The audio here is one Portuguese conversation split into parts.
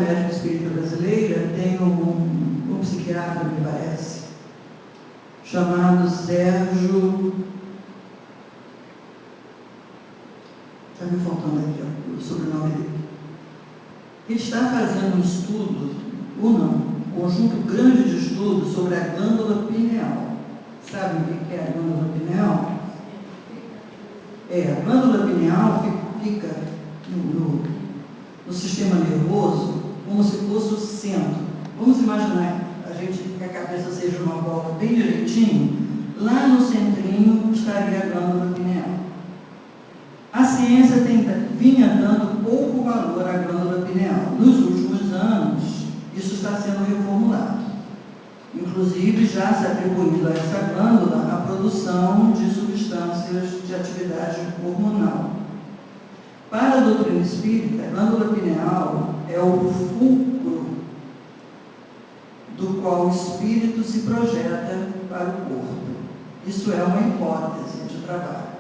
Médica Espírita Brasileira tem um psiquiatra, me parece, chamado Sérgio... Está me faltando aqui o sobrenome dele. Ele está fazendo um estudo, um conjunto grande de estudos sobre a glândula pineal. Sabe o que é a glândula pineal? A glândula pineal fica no sistema nervoso como se fosse o centro. Vamos imaginar que a cabeça seja uma bola bem direitinho, lá no centrinho estaria a glândula pineal. A ciência vinha dando pouco valor à glândula pineal. Nos últimos anos, isso está sendo reformulado. Inclusive, já se atribuindo a essa glândula a produção de substâncias de atividade hormonal. Para a doutrina espírita, a glândula pineal é o fulcro do qual o espírito se projeta para o corpo. Isso é uma hipótese de trabalho.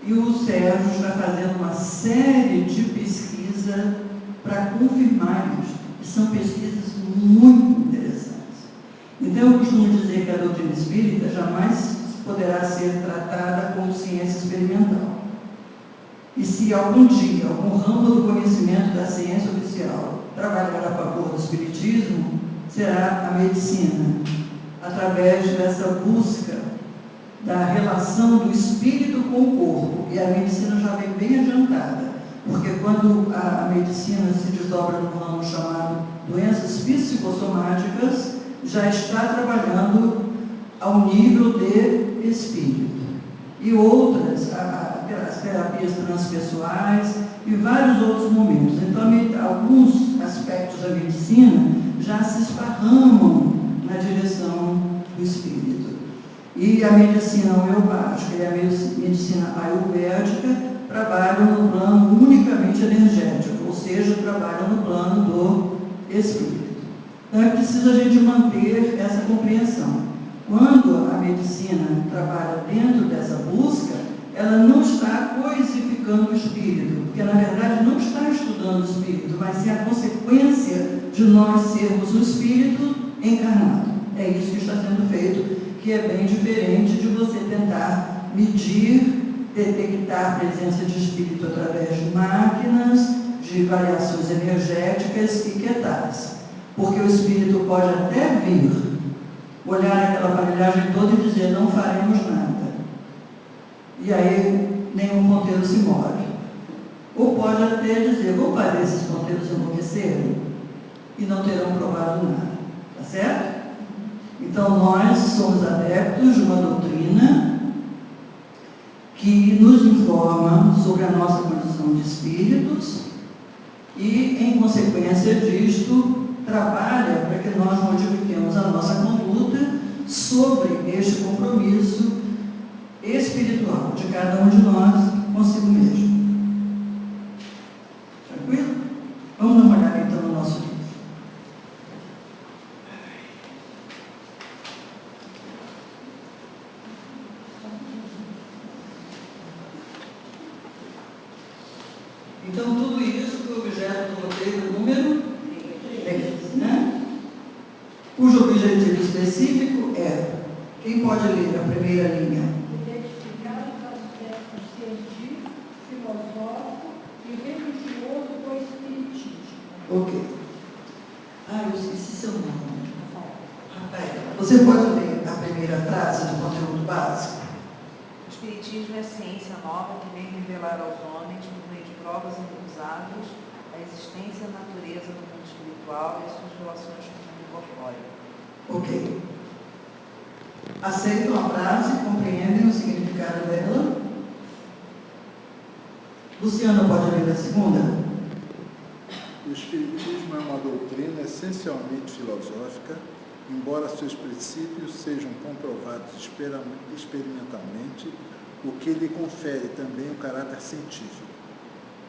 E o Sérgio está fazendo uma série de pesquisas para confirmar isso. E são pesquisas muito interessantes. Então, eu costumo dizer que a doutrina espírita jamais poderá ser tratada como ciência experimental. E se algum dia, algum ramo do conhecimento da ciência oficial trabalhar a favor do espiritismo, será a medicina, através dessa busca da relação do espírito com o corpo. E a medicina já vem bem adiantada, porque quando a medicina se desdobra no ramo chamado doenças psicossomáticas, já está trabalhando ao nível de espírito. E outras, as terapias transpessoais e vários outros momentos. Então, alguns aspectos da medicina já se esparramam na direção do espírito. E a medicina homeopática e a medicina ayurvédica trabalham no plano unicamente energético, ou seja, trabalham no plano do espírito. Então, é preciso a gente manter essa compreensão. Quando a medicina trabalha dentro dessa busca, ela não está coisificando o espírito, porque na verdade não está estudando o espírito, mas sim a consequência de nós sermos o espírito encarnado. É isso que está sendo feito, que é bem diferente de você tentar medir, detectar a presença de espírito através de máquinas, de variações energéticas e quietais. Porque o espírito pode até vir, olhar aquela aparelhagem toda e dizer, não faremos nada. E aí, nenhum ponteiro se move. Ou pode até dizer, vou fazer esses ponteiros enlouquecerem e não terão provado nada. Tá certo? Então, nós somos adeptos de uma doutrina que nos informa sobre a nossa condição de espíritos e, em consequência disto, trabalha para que nós modifiquemos a nossa conduta sobre este compromisso espiritual de cada um de nós consigo mesmo. Tranquilo? Vamos dar uma olhada então no nosso livro. Então, tudo isso foi objeto do roteiro número 3, né? Cujo objetivo específico é, quem pode ler a primeira linha? Identificar os aspectos científico, filosófico e religioso do espiritismo. Ok. Eu esqueci seu nome. Rafael. Você pode ler a primeira frase do conteúdo básico? O Espiritismo é ciência nova que vem revelar aos homens, por meio de provas inusadas, a existência e a natureza do mundo espiritual e as suas relações com o mundo corpóreo. Ok. Aceitam a frase, compreendem o significado dela? Luciano, pode ler a segunda? O Espiritismo é uma doutrina essencialmente filosófica, embora seus princípios sejam comprovados experimentalmente, o que lhe confere também o caráter científico.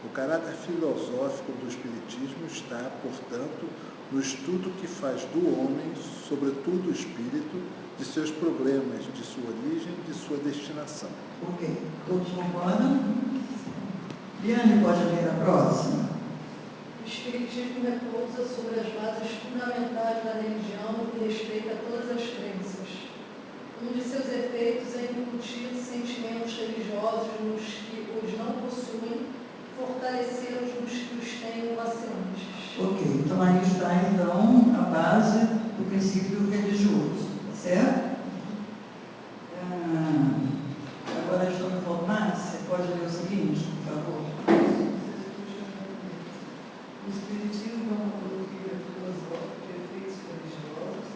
O caráter filosófico do Espiritismo está, portanto, no estudo que faz do homem, sobretudo o espírito, de seus problemas, de sua origem, de sua destinação. Todos concordam? Liane, pode ler a próxima? O O Espiritismo repousa sobre as bases fundamentais da religião no que respeita a todas as crenças. Um de seus efeitos é incutir sentimentos religiosos nos que os não possuem, fortalecê-los nos que os têm vacilantes. Ok, então aí está então a base do princípio religioso, tá certo? Agora estou no formato, você pode ler o seguinte, por favor? O Espiritismo é uma doutrina filosófica de efeitos religiosos,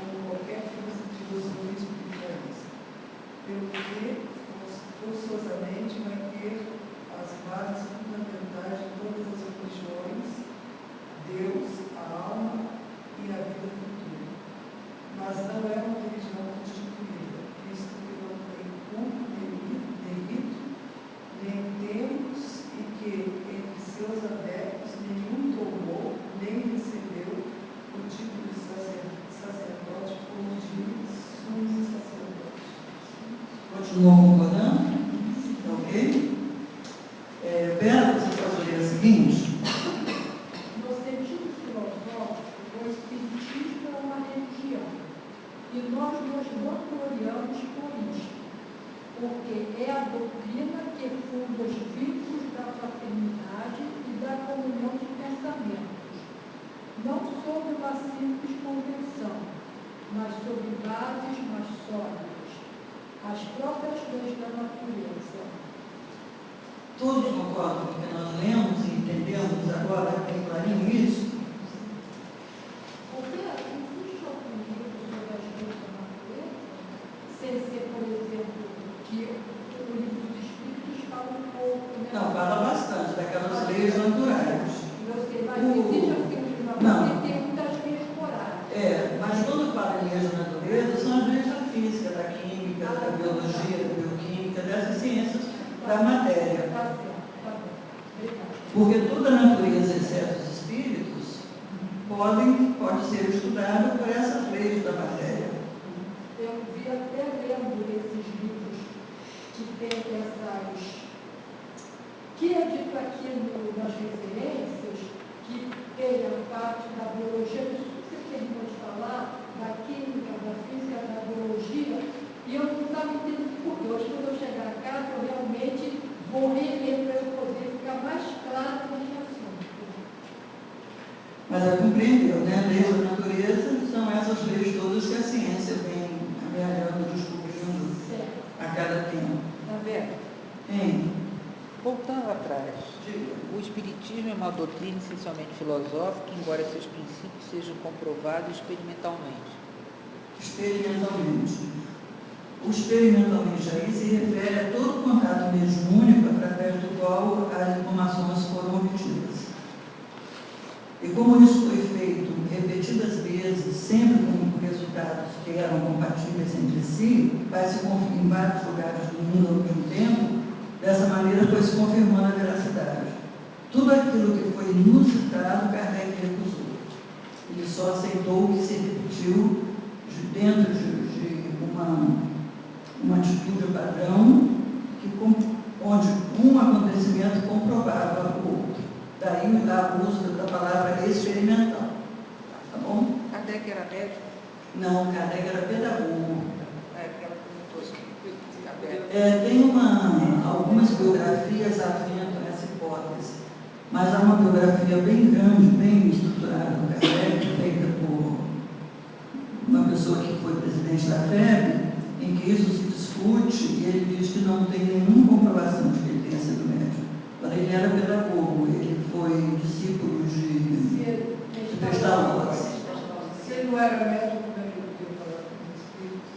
como qualquer filosofia espiritualista, pelo que forçosamente vai ter as bases fundamentais de todas as religiões, Deus, a alma e a vida futura. Mas não é uma religião constituída, visto que não tem culto delito, nem tempos, e que entre seus adeptos nenhum tomou, nem recebeu o título de sacerdote como de sumos sacerdotes. Continuou concordando? Ok? Vera, você pode ler o seguinte? No sentido filosófico, o Espiritismo é uma religião, e nós nos vangloriamos por isto, porque é a doutrina que funda os vínculos da fraternidade e da comunhão de pensamentos, não sobre uma simples convenção, mas sobre bases mais sólidas, as próprias leis da natureza. Todos concordam com o que nós lemos e entendemos agora, bem clarinho isso? Porque existe algum livro sobre as leis da natureza, sem ser, por exemplo, que o livro dos Espíritos fala um pouco, né? Não, fala bastante daquelas leis naturais. Eu sei, mas existe assim um livro que tem muitas leis morais. Mas quando fala em leis da natureza, são as leis da física, da química, da biologia, da bioquímica, dessas ciências da matéria. Tá certo, tá bom. Obrigada. Porque toda a natureza, exceto os espíritos, pode ser estudada por essas leis da matéria. Eu vi até lendo esses livros que tem essas... que é dito aqui nas referências, que tem a parte da biologia, isso que você terminou de falar, da química, da física, da biologia, e eu não estava entendendo por quê. Hoje, quando eu chegar a casa, eu realmente vou reler para eu poder ficar mais claro nesse assunto. Mas ela compreendeu, né? Leis da natureza são essas leis todas que a ciência vem amealhando, descobrindo a cada tempo. Tá vendo? Hein? Voltando atrás, Diga. o Espiritismo é uma doutrina essencialmente filosófica, embora seus princípios sejam comprovados experimentalmente. Experimentalmente. O experimentalmente aí se refere a todo contato mediúnico através do qual as informações foram obtidas. E como isso foi feito repetidas vezes, sempre com resultados que eram compatíveis entre si, vai-se em vários lugares do mundo ao mesmo tempo, dessa maneira foi se confirmando a veracidade. Tudo aquilo que foi inusitado, Kardec recusou. Ele só aceitou o que se repetiu dentro de uma atitude padrão, onde um acontecimento comprovava o outro. Daí o uso da palavra experimental. Tá bom? Kardec era médico? Não, Kardec era pedagogo. Porque ela perguntou sobre Tem algumas biografias aventam essa hipótese, mas há uma biografia bem grande, bem estruturada do Kardec, feita por uma pessoa que foi presidente da FEB, em que isso se discute e ele diz que não tem nenhuma comprovação de que ele tenha sido médico. Quando ele era pedagogo, ele foi discípulo de Pestalozzi. Se ele não era médico, como é que ele podia falar com os espíritos?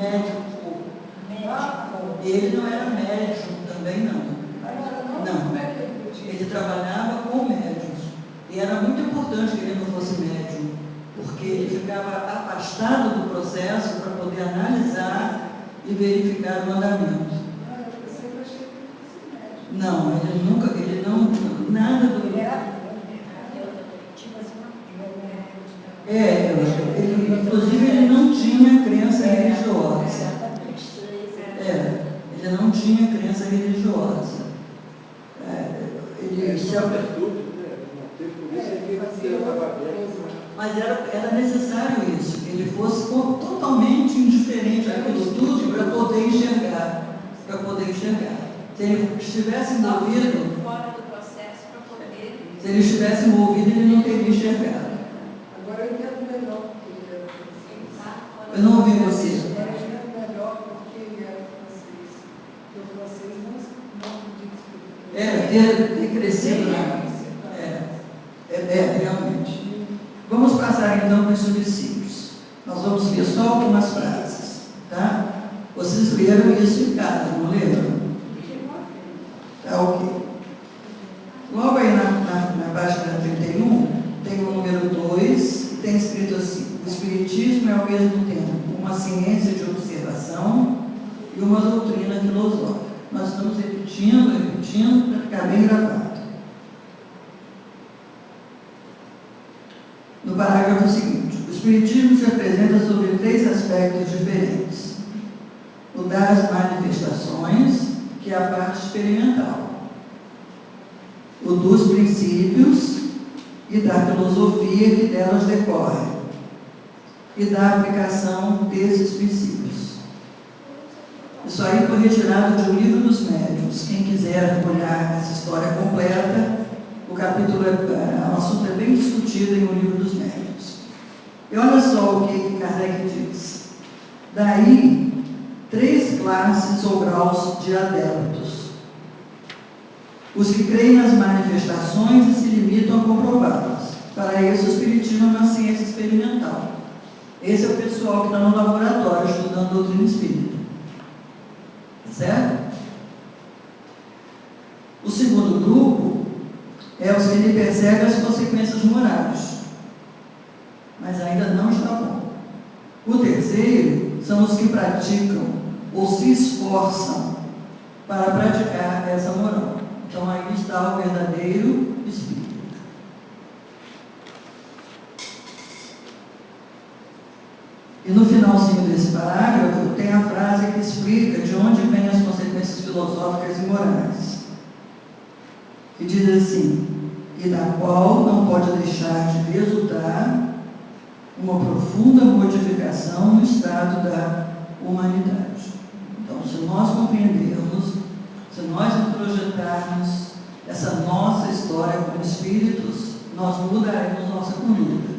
Médico. Ele não era médium também, não. Não. Ele trabalhava com médiums. E era muito importante que ele não fosse médium, porque ele ficava afastado do processo para poder analisar e verificar o andamento. Eu sempre achei que ele fosse médico. Não, ele não, nada do... Inclusive ele não tinha crença religiosa. Ele não tinha crença religiosa. Só virtude. fazia outra coisa. Mas era necessário isso, que ele fosse totalmente indiferente àquilo tudo para poder enxergar. Se ele estivesse envolvido, fora do processo para poder. se ele estivesse envolvido, ele não teria enxergado. Agora eu entendo melhor porque ele era francês. Eu não ouvi você. Agora eu entendo melhor porque ele era francês. Porque o francês não podia explicar. Ter crescido, né? Realmente. Vamos passar então para os subsídios. Nós vamos ver só algumas frases, tá? Vocês leram isso em casa, não leram? Tá ok. Logo aí na página 31, tem o número 2, e tem escrito assim: o Espiritismo é ao mesmo tempo uma ciência de observação e uma doutrina filosófica. Nós estamos repetindo para ficar bem gravado. No parágrafo seguinte, o Espiritismo se apresenta sobre 3 aspectos diferentes: o das manifestações, que é a parte experimental, o dos princípios e da filosofia que delas decorre, e da aplicação desses princípios. Isso aí foi retirado de O Livro dos Médiuns. Quem quiser olhar essa história completa, o capítulo, o assunto é bem discutido em O Livro dos Médiuns. E olha só o que Kardec diz. Daí, 3 classes ou graus de adeptos: os que creem nas manifestações e se limitam a comprová-las. Para isso, o Espiritismo é uma ciência experimental. Esse é o pessoal que está no laboratório estudando doutrina espírita. Certo? O segundo grupo é os que lhe perseguem as consequências morais, mas ainda não está bom. O terceiro são os que praticam ou se esforçam para praticar essa moral. Então aí está o verdadeiro espírito. E no finalzinho desse parágrafo tem a frase que explica de onde vêm as consequências filosóficas e morais. E diz assim: e da qual não pode deixar de resultar uma profunda modificação no estado da humanidade. Então, se nós compreendermos, se nós introjetarmos essa nossa história como espíritos, nós mudaremos nossa conduta.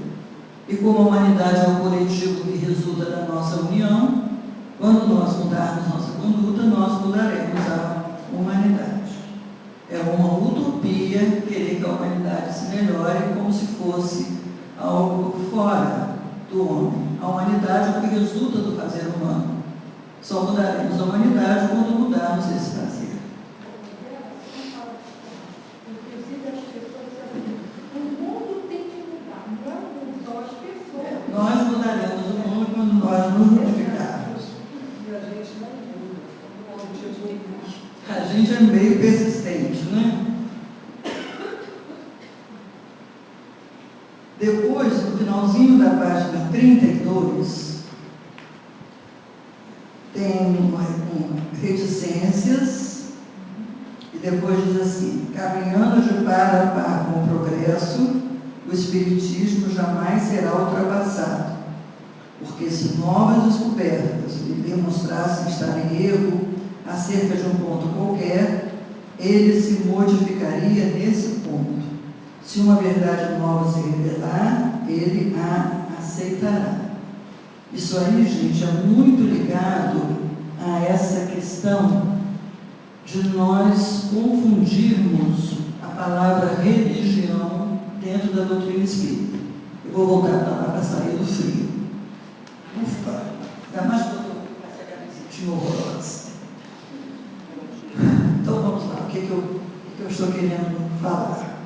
E como a humanidade é um coletivo que resulta da nossa união, quando nós mudarmos nossa conduta, nós mudaremos a humanidade. É uma utopia querer que a humanidade se melhore como se fosse algo fora do homem. A humanidade é o que resulta do fazer humano. Só mudaremos a humanidade quando mudarmos esse fazer. Inclusive as pessoas dizem, o mundo tem que mudar, não é o mundo, são as pessoas. Nós mudaremos o mundo quando nós nos modificarmos. E a gente não muda, como o objetivo político. A gente é meio persistente, né? Depois, no finalzinho da página 32, tem reticências, e depois diz assim: caminhando de par a par com o progresso, o Espiritismo jamais será ultrapassado, porque se novas descobertas lhe demonstrassem estar em erro acerca de um ponto qualquer, ele se modificaria nesse ponto. Se uma verdade nova se revelar, ele a aceitará. Isso aí, gente, é muito ligado a essa questão de nós confundirmos a palavra religião dentro da doutrina espírita. Eu vou voltar para lá para sair do frio. Ufa! Ainda mais que eu estou com essa camisetinha horrorosa. Então vamos lá, o que eu estou querendo falar?